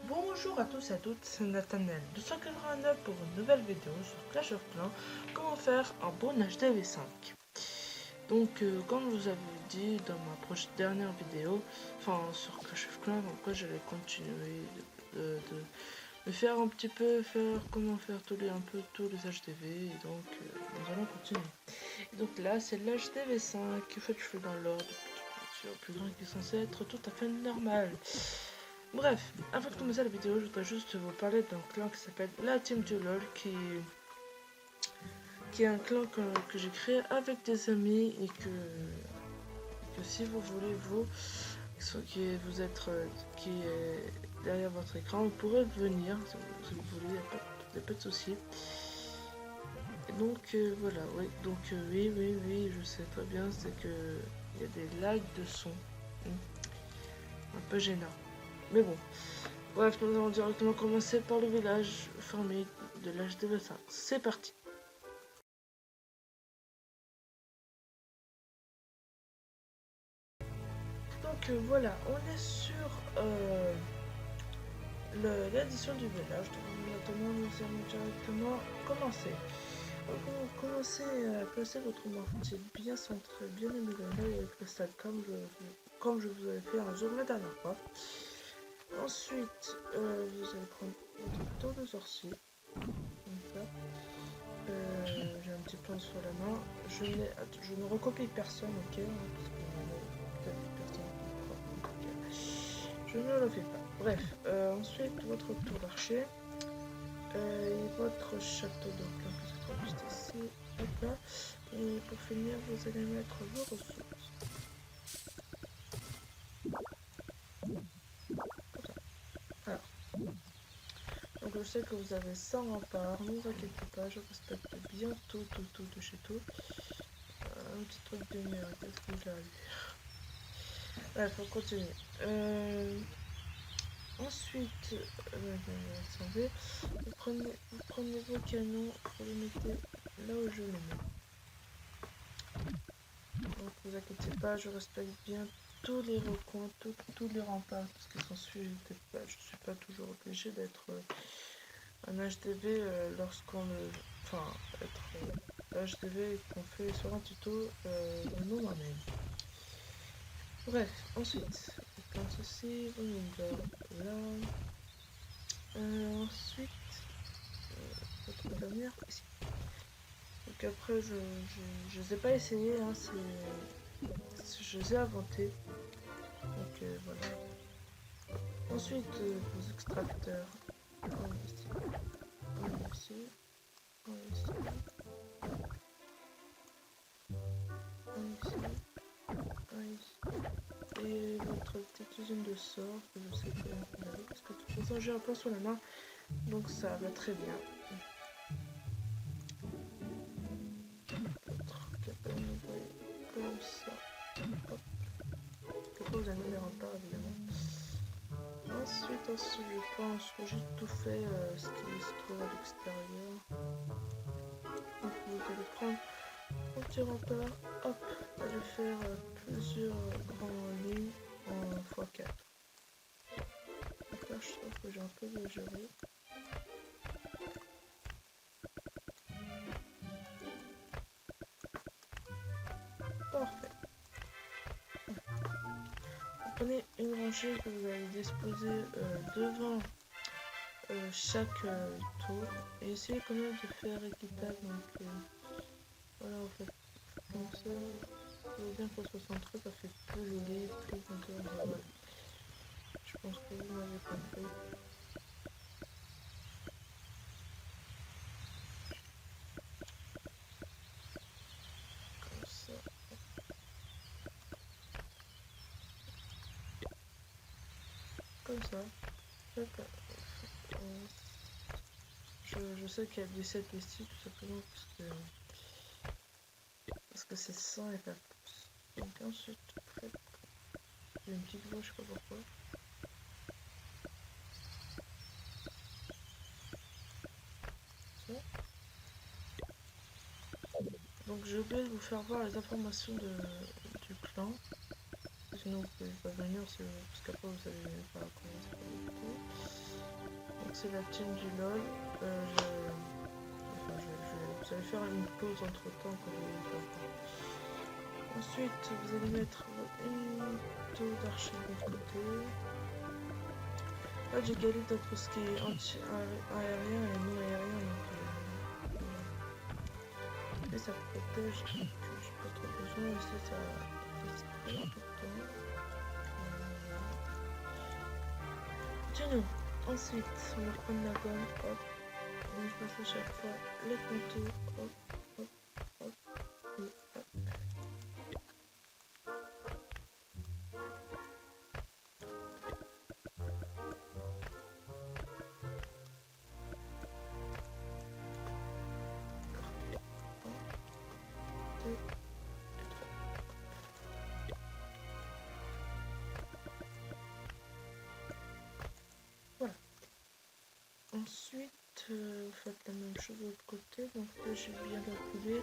Bonjour à tous et à toutes, c'est Nathanael 289 pour une nouvelle vidéo sur Clash of Clans, comment faire un bon HDV5. Donc comme je vous avais dit dans ma dernière vidéo, enfin sur Clash of Clans, donc j'allais continuer de faire un petit peu, comment faire tous les HDV, et donc nous allons continuer. Et donc là c'est l'HDV5, en fait je fais dans l'ordre, plus grand qui est censé être tout à fait normal. Bref, avant de commencer la vidéo, je voudrais juste vous parler d'un clan qui s'appelle la Team du LOL, qui est un clan que j'ai créé avec des amis et que si vous voulez, qui est derrière votre écran, vous pourrez venir si vous voulez, il n'y a pas de souci. Donc voilà, oui, donc oui, je sais très bien, c'est que il y a des lags de son, un peu gênant, mais bon. Bref, nous allons directement commencer par le village fermé de l'HDV5. C'est parti. Donc voilà, on est sur l'édition du village. Donc maintenant, nous allons directement commencer. Donc, vous commencez à placer votre mortier bien centré, bien amélioré avec le stade comme je vous avais fait en jour la dernière fois. Ensuite, vous allez prendre votre tour de sorcier. J'ai un petit plan sur la main. Je ne recopie personne, ok, parce que peut-être personne qui je ne le fais pas. Bref, ensuite votre tour d'archer et votre château d'eau qui se trouve juste ici. Hop là. Et pour finir, vous allez mettre vos ressources. Comme ça. Alors. Donc je sais que vous avez 100 remparts, ne vous inquiétez pas, je respecte bien tout de chez tout. Un petit truc de merde, qu'est-ce que j'ai à dire? Bref, on continue. Ensuite, vous prenez vos canons, vous les mettez là où je les mets. Donc vous inquiétez pas, je respecte bien tous les recoins, tous les remparts, parce que sans suivre, je suis pas toujours obligé d'être un HDV lorsqu'on le... Enfin, être HDV qu'on fait sur un tuto de nous moi-même. Bref, ensuite, on place aussi vos Ninja là. Ensuite, votre dernière ici. Donc après, je les ai pas essayé, hein, je les ai inventés. Donc voilà. Ensuite, vos extracteurs. Un ici, un ici, un ici, un ici, un ici. Et votre petite usine de sort, que je sais que vous avez, parce que de toute façon j'ai un point sur la main, donc ça va très bien. Votre cabane, comme ça. Hop. Après vous avez les remparts évidemment. Ensuite, je pense que j'ai tout fait ce qui se trouve à l'extérieur. Donc vous allez prendre un petit rempart, hop, allez faire plusieurs grandes lignes en x4. Donc là je trouve que j'ai un peu de gérer. Parfait. Vous prenez une rangée que vous allez disposer devant chaque tour et essayez quand même de faire équitable. Donc voilà, en fait, comme ça, il faut bien qu'on soit centré, ça fait plus joli, plus contour. Voilà. Je pense que vous m'avez compris. Comme ça. Comme ça. Je sais qu'il y a 17 ici, tout simplement parce que c'est 100 et pas plus. Donc ensuite, j'ai une petite voix, je sais pas pourquoi. Ça. Donc j'ai oublié de vous faire voir les informations du clan. Sinon vous pouvez pas venir parce qu'après vous savez pas comment ça va du tout. c'est la team du LOL. Vous allez faire une pause entre temps que je vais faire. Ensuite, vous allez mettre une tour d'archer de l'autre côté. Là, j'égalise entre ce qui est aérien et non aérien. Et ça protège, donc j'ai pas trop besoin. Ici, ça reste pas important. Continuons. Ensuite, on va prendre la gomme. Hop. Donc, je passe à chaque fois les contours. Hop, hop, hop. Et hop. Voilà. Ensuite, vous faites la même chose de l'autre côté. Donc là, j'ai bien calculé.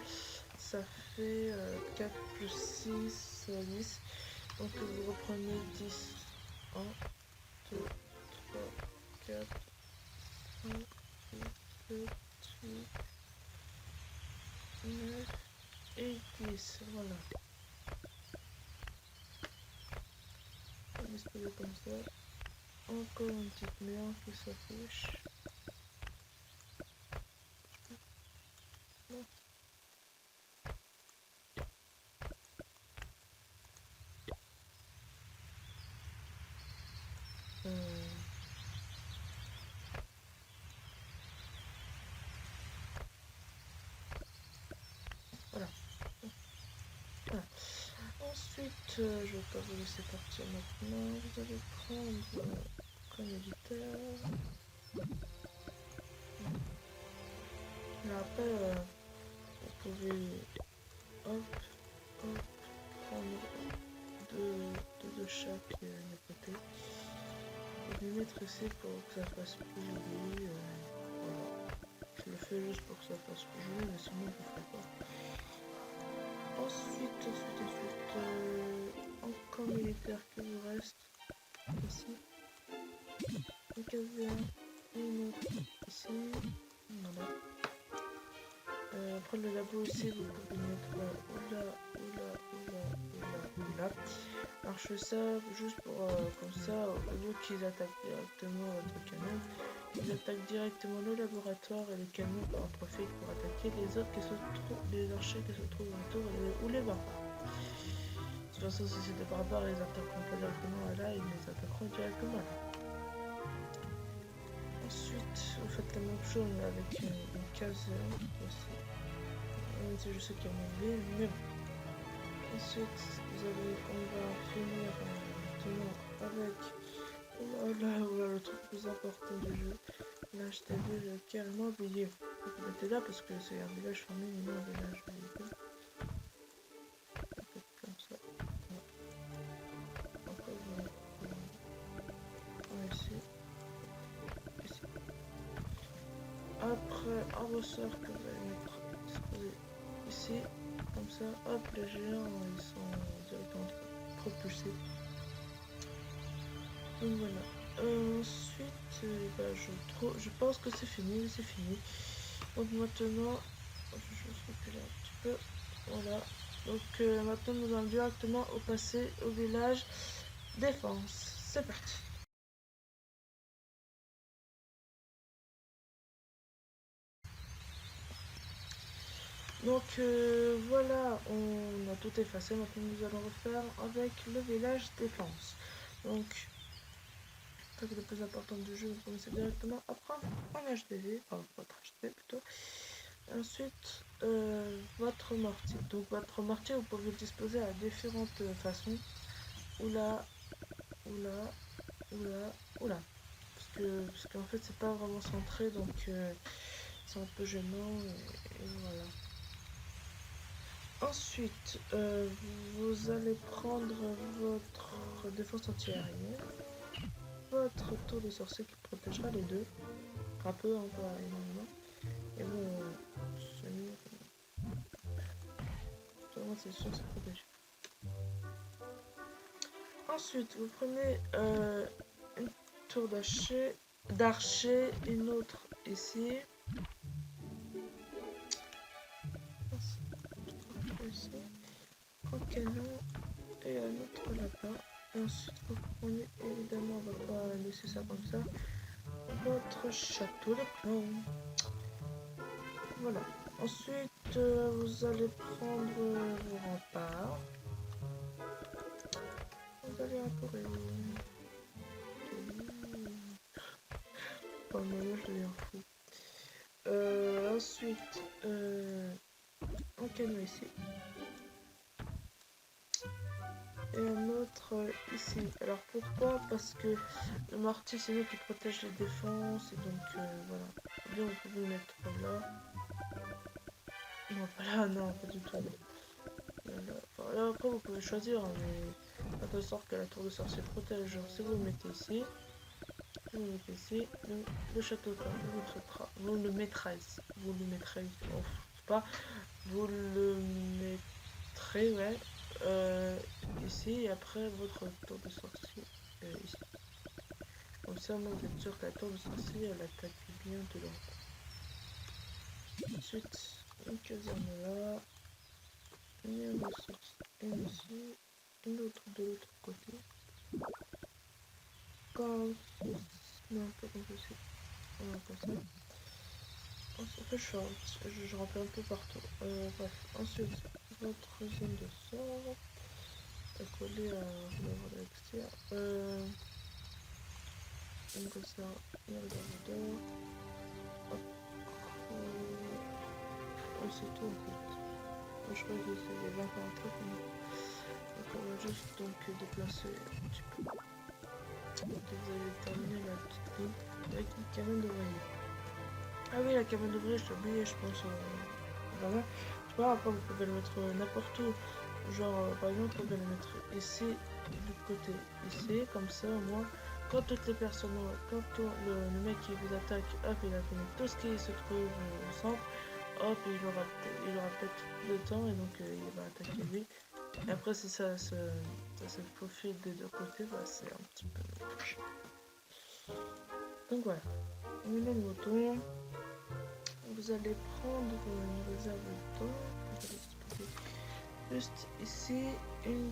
Ça fait 4 plus 6, 10. Donc vous reprenez 10. 1, 2, 3, 4, 5, 6, 7, 8, 9 et 10. Voilà. On va disposer comme ça. Encore une petite merde qui s'affiche. Voilà. Voilà. Ensuite, je vais pas vous laisser partir maintenant. Vous allez prendre comme éditeur. Là, après, vous pouvez hop, hop, prendre deux de chaque côté. Et les mettre ici pour que ça fasse plus joli. Voilà. Je le fais juste pour que ça fasse plus joli, mais sinon je ne ferai pas. Ensuite, encore militaire qui vous reste ici. Un caserne, une autre ici. Voilà. Après le labo aussi, vous pouvez mettre là. Alors je fais ça juste pour comme ça, au lieu qu'ils attaquent directement votre canon, ils attaquent directement le laboratoire et les canons en profitent pour attaquer les autres qui se trouvent, les archers qui se trouvent autour ou les barbares. De toute façon, si c'est des barbares, ils attaqueront pas directement là, ils les attaqueront directement là. Ensuite, vous faites la même chose mais avec une case aussi. Même si je sais qu'il y a moins de villes, mais bon. Ensuite, on va finir maintenant avec voilà, le truc plus important du jeu. Là, je t'ai vu, j'ai carrément oublié. Vous mettez là parce que c'est un village fermé, mais non un village véhicule. Comme ça. Encore ici. Ici. Après, un ressort que vous allez mettre disposé ici. Comme ça, hop, les géants ils sont directement propulsés. Donc voilà. Ensuite, je pense que c'est fini, Donc maintenant, je vais reculer un petit peu. Voilà. Donc maintenant nous allons directement passer au village défense. C'est parti. Donc voilà, on a tout effacé. Maintenant nous allons refaire avec le village défense. Donc le plus important du jeu, vous commencez directement à prendre en HDV, enfin votre HDV plutôt. Ensuite, votre mortier. Donc votre mortier, vous pouvez le disposer à différentes façons. Oula. Parce qu'en fait, c'est pas vraiment centré, donc c'est un peu gênant. Et voilà. Ensuite, vous allez prendre votre défense anti-aérienne. Votre tour de sorcier qui protégera les deux. Un peu, hein, pas énormément. Et bon, c'est sûr, c'est protégé. Ensuite, vous prenez une tour d'archer d'archer, une autre ici. Ici. Un canon et un autre là-bas. Ensuite, vous prenez évidemment, on va pas laisser ça comme ça, votre château de plomb. Voilà. Ensuite, vous allez prendre vos remparts. Vous allez entourer. Oh non, je deviens fou. Ensuite, un canon ici. Et un autre ici. Alors pourquoi? Parce que le mortier c'est lui qui protège les défenses. Et donc voilà. Bien vous pouvez le mettre là. Non pas là, non pas du tout. Là, enfin, là après vous pouvez choisir. Hein, mais de sorte que la tour de sorcier protège. Genre si vous le mettez ici. Vous le mettez ici. Le château de vous le mettrez ici. Vous le mettrez ici. Oh, pas. Vous le mettrez ouais. Ici et après votre tour de sorcier ici. Comme ça, moi, vous êtes sûr que la tour de sorcier, elle attaque bien de là. Ensuite, une caserne là, une ressource, une ici, une autre de l'autre côté. Comme non, pas comme ceci. Voilà, comme ça. Ensuite, je remplis un peu partout. Bref, ensuite, votre zone de sort. Coller à l'extérieur. Comme ça, il y a le d'or. C'est tout en fait. Je crois que il y avait encore un truc. Donc on va juste donc déplacer un petit peu. Donc vous allez terminer la petite ligne avec une cabane d'ouvrier. Ah oui, la cabane d'ouvrier, je l'ai oublié, je pense. Voilà. Je sais pas, après vous pouvez le mettre n'importe où. Genre, par exemple, vous pouvez le mettre ici, du côté ici, comme ça, au moins. Quand toutes les personnes, quand le mec qui vous attaque, hop, il a fini tout ce qui se trouve au centre. Hop, il aura peut-être le temps et donc il va attaquer lui. Et après, si ça se faufile des deux côtés, bah, c'est un petit peu moche. Donc voilà, on met le mouton. Vous allez prendre une réserve de temps. Juste ici, une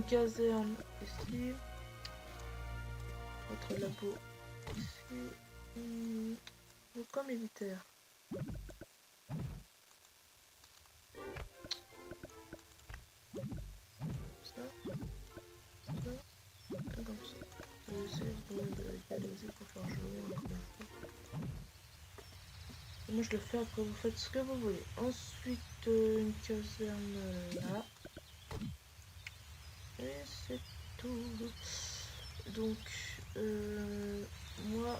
caserne ici. Votre labo ici. Le camp militaire. Comme ça. Je vais essayer de réaliser pour faire jouer encore une fois. Moi je le fais, après vous faites ce que vous voulez. Ensuite une caserne là. Et c'est tout. Donc moi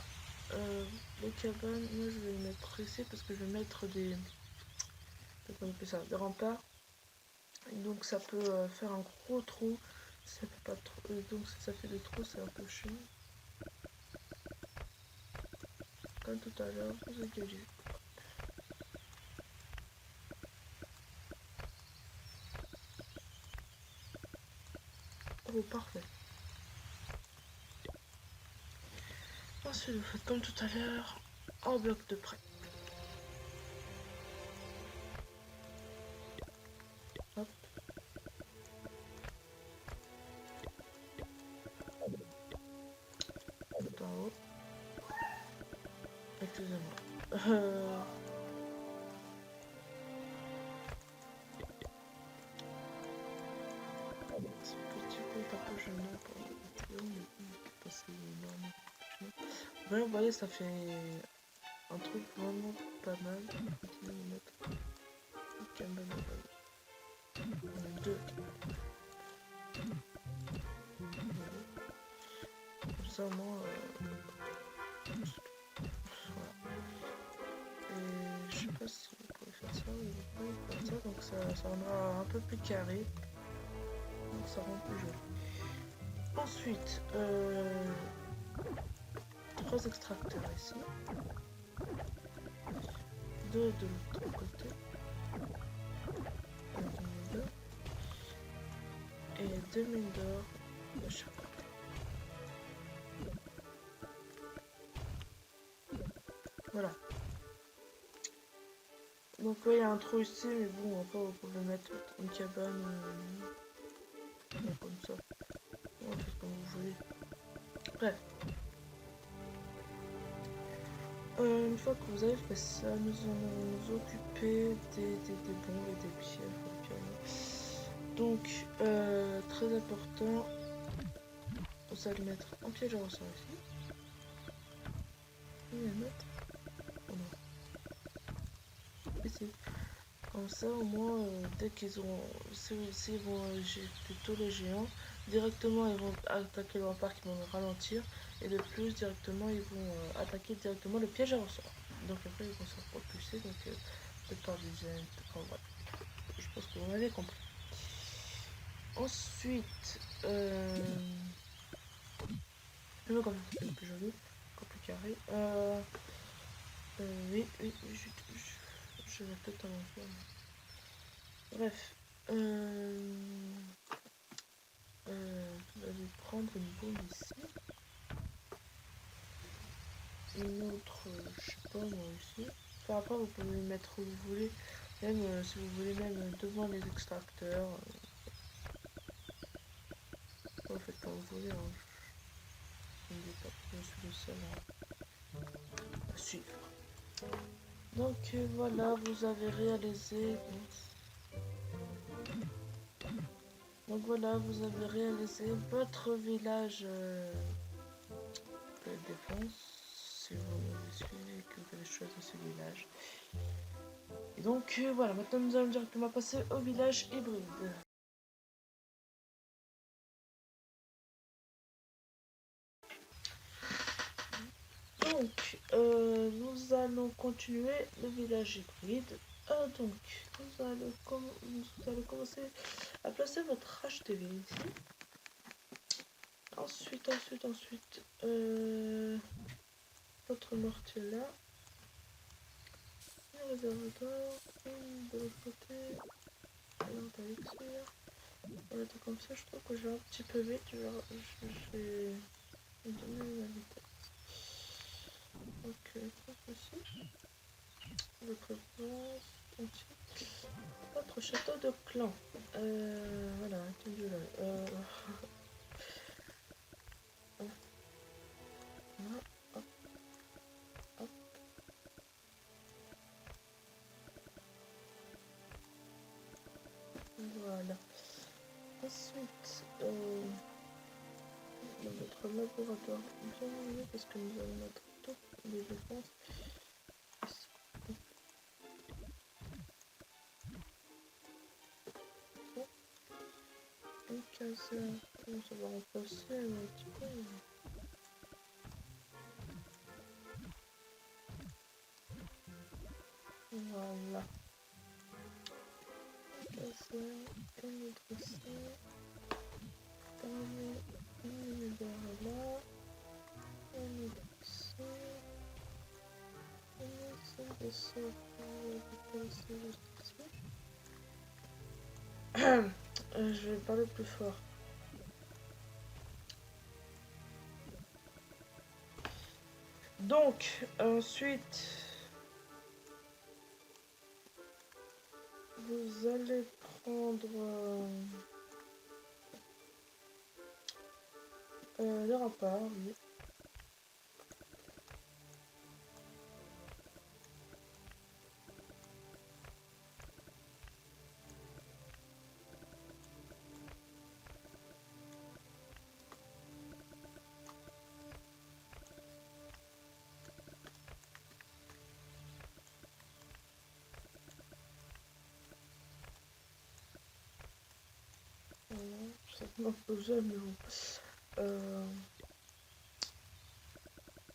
les cabanes, moi je vais les mettre ici parce que je vais mettre des. Comment on appelle ça, des remparts. Et donc ça peut faire un gros trou. Ça fait pas trop. Donc si ça fait des trous, c'est un peu chiant. Comme tout à l'heure, vous engagez. Oh parfait. Ensuite vous faites comme tout à l'heure, en bloc de près. Hop. Tout en haut. Excusez-moi. Ce petit peu est un peu gênant pour le vidéo, mais parce que c'est énorme. Ouais, vous voyez, ça fait un truc vraiment pas mal. On va mettre une cabane de deux. Comme ça, moi, voilà. Et je sais pas si vous pouvez faire ça ou vous pouvez faire ça, donc ça rendra un peu plus carré. Donc ça rend plus joli. Ensuite, 3 extracteurs ici. 2 de l'autre côté. Et 2 mines d'or de chaque côté. Voilà. Donc ouais, il y a un trou ici, mais bon, après vous pouvez mettre une cabane comme ça. En fait, comme vous voulez. Bref. Une fois que vous avez fait ça, nous allons nous occuper des bombes et des pierres. Donc, très important, vous allez mettre un piège à ressort ici. Et mettre ici. Comme ça, au moins, dès qu'ils auront, s'ils vont jeter tous les géants, directement ils vont attaquer le rempart qui vont le ralentir. Et de plus, directement, ils vont attaquer directement le piège à ressort. Donc après, ils vont se propulser. Donc, peut-être par dizaines, enfin voilà. Je pense que vous m'avez compris. Ensuite, je veux comme ça, c'est plus joli, encore plus carré. Oui, je vais peut-être avancer. Bref, vous allez prendre une bombe ici. Une autre, je sais pas moi ici. Enfin après vous pouvez les mettre où vous voulez. Même si vous voulez même devant les extracteurs. Vous faites comme vous voulez. Hein. Je ne dis pas que je suis le seul à suivre. Donc voilà, vous avez réalisé. Donc voilà, vous avez réalisé votre village de défense. Si vous me suivez et que vous avez choisi ce village. Et donc voilà, maintenant nous allons directement passer au village hybride. Donc nous allons continuer le village hybride. Donc vous allez commencer à placer votre HTV ici. Ensuite, votre mortier là. Un réservoir, une de l'autre côté. Et l'autre avec celui-là. Voilà, tout comme ça, je trouve que je vais un petit peu vite. Je vais donner la vitesse. Donc, ceci. Votre réponse. Ensuite, votre château de clan. Voilà, attendu là. Hop, hop. Voilà. Ensuite, dans notre laboratoire, bien mieux parce que nous allons mettre toutes les défenses ici. Une case, ça va remplacer un petit peu. Voilà. Une case, une autre ici. Une univers là. Une autre ici. Une ici, on va déplacer juste ici. Je vais parler plus fort. Donc, ensuite, vous allez prendre le rempart, oui. Ça ne peut jamais bon.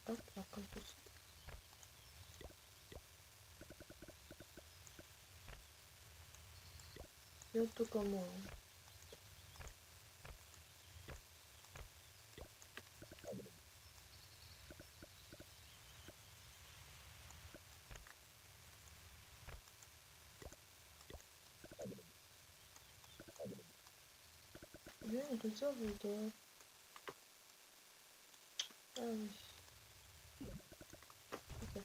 Hop, là, comme ça. Bientôt comme moi. Bien, une réserve de... Ah oui. Okay.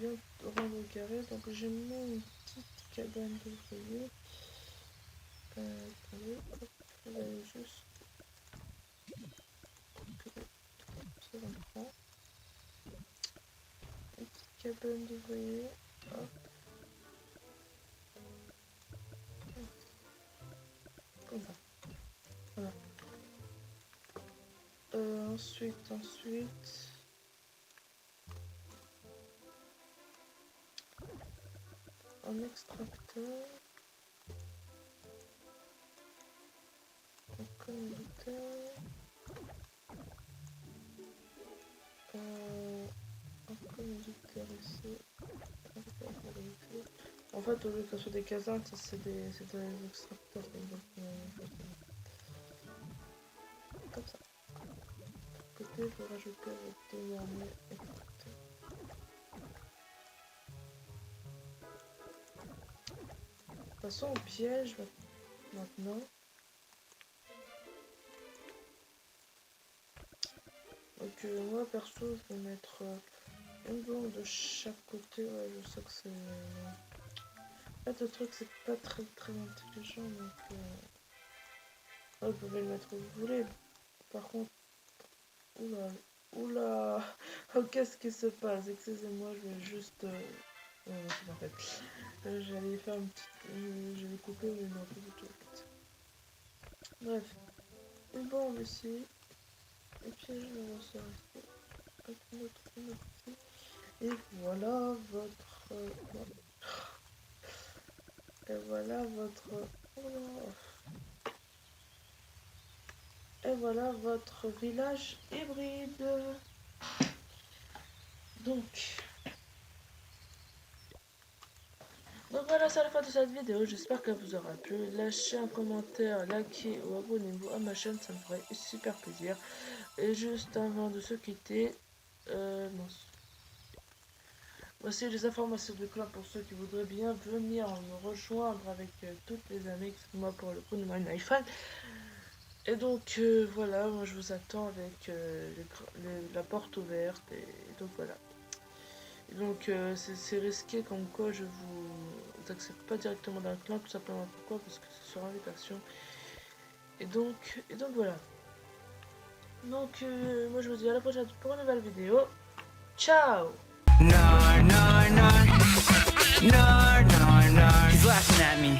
bien rendre carré. Donc je mets une petite cabane d'ouvriers. Attendez, hop, je vais aller juste couper ça dans le fond. Une petite cabane d'ouvriers. Hop. Comme ça. Voilà. Ensuite. Un extracteur. Un conducteur. Un conducteur ici. En fait, au lieu que ce soit des casernes, c'est des extracteurs. Comme ça. De côté, je vais rajouter le dernier extracteur. Passons au piège maintenant. Donc moi perso, je vais mettre une blonde de chaque côté. Ouais, je sais que c'est... En fait, le truc, c'est pas très intelligent, donc... vous pouvez le mettre où vous voulez. Par contre... Oula. Oh, qu'est-ce qui se passe? Excusez-moi, je vais juste... Non, c'est parfait. J'allais faire une petite... J'allais couper, mais non, pas du tout. Bref. Une bombe ici. Et puis je vais ressortir ici. Hop, notre ici. Et voilà votre... Et voilà votre... Et voilà votre village hybride. Donc voilà, c'est la fin de cette vidéo. J'espère qu'elle vous aura plu. Lâchez un commentaire, likez ou abonnez-vous à ma chaîne, ça me ferait super plaisir. Et juste avant de se quitter, voici les informations du clan pour ceux qui voudraient bien venir me rejoindre avec toutes les années, excusez-moi pour le coup de mon iPhone. Et donc voilà, moi je vous attends avec la porte ouverte, et donc voilà. Et donc c'est risqué comme quoi je vous accepte pas directement dans le clan, tout simplement pourquoi, parce que c'est sur invitation. Et donc voilà. Donc moi je vous dis à la prochaine pour une nouvelle vidéo. Ciao. He's laughing at me.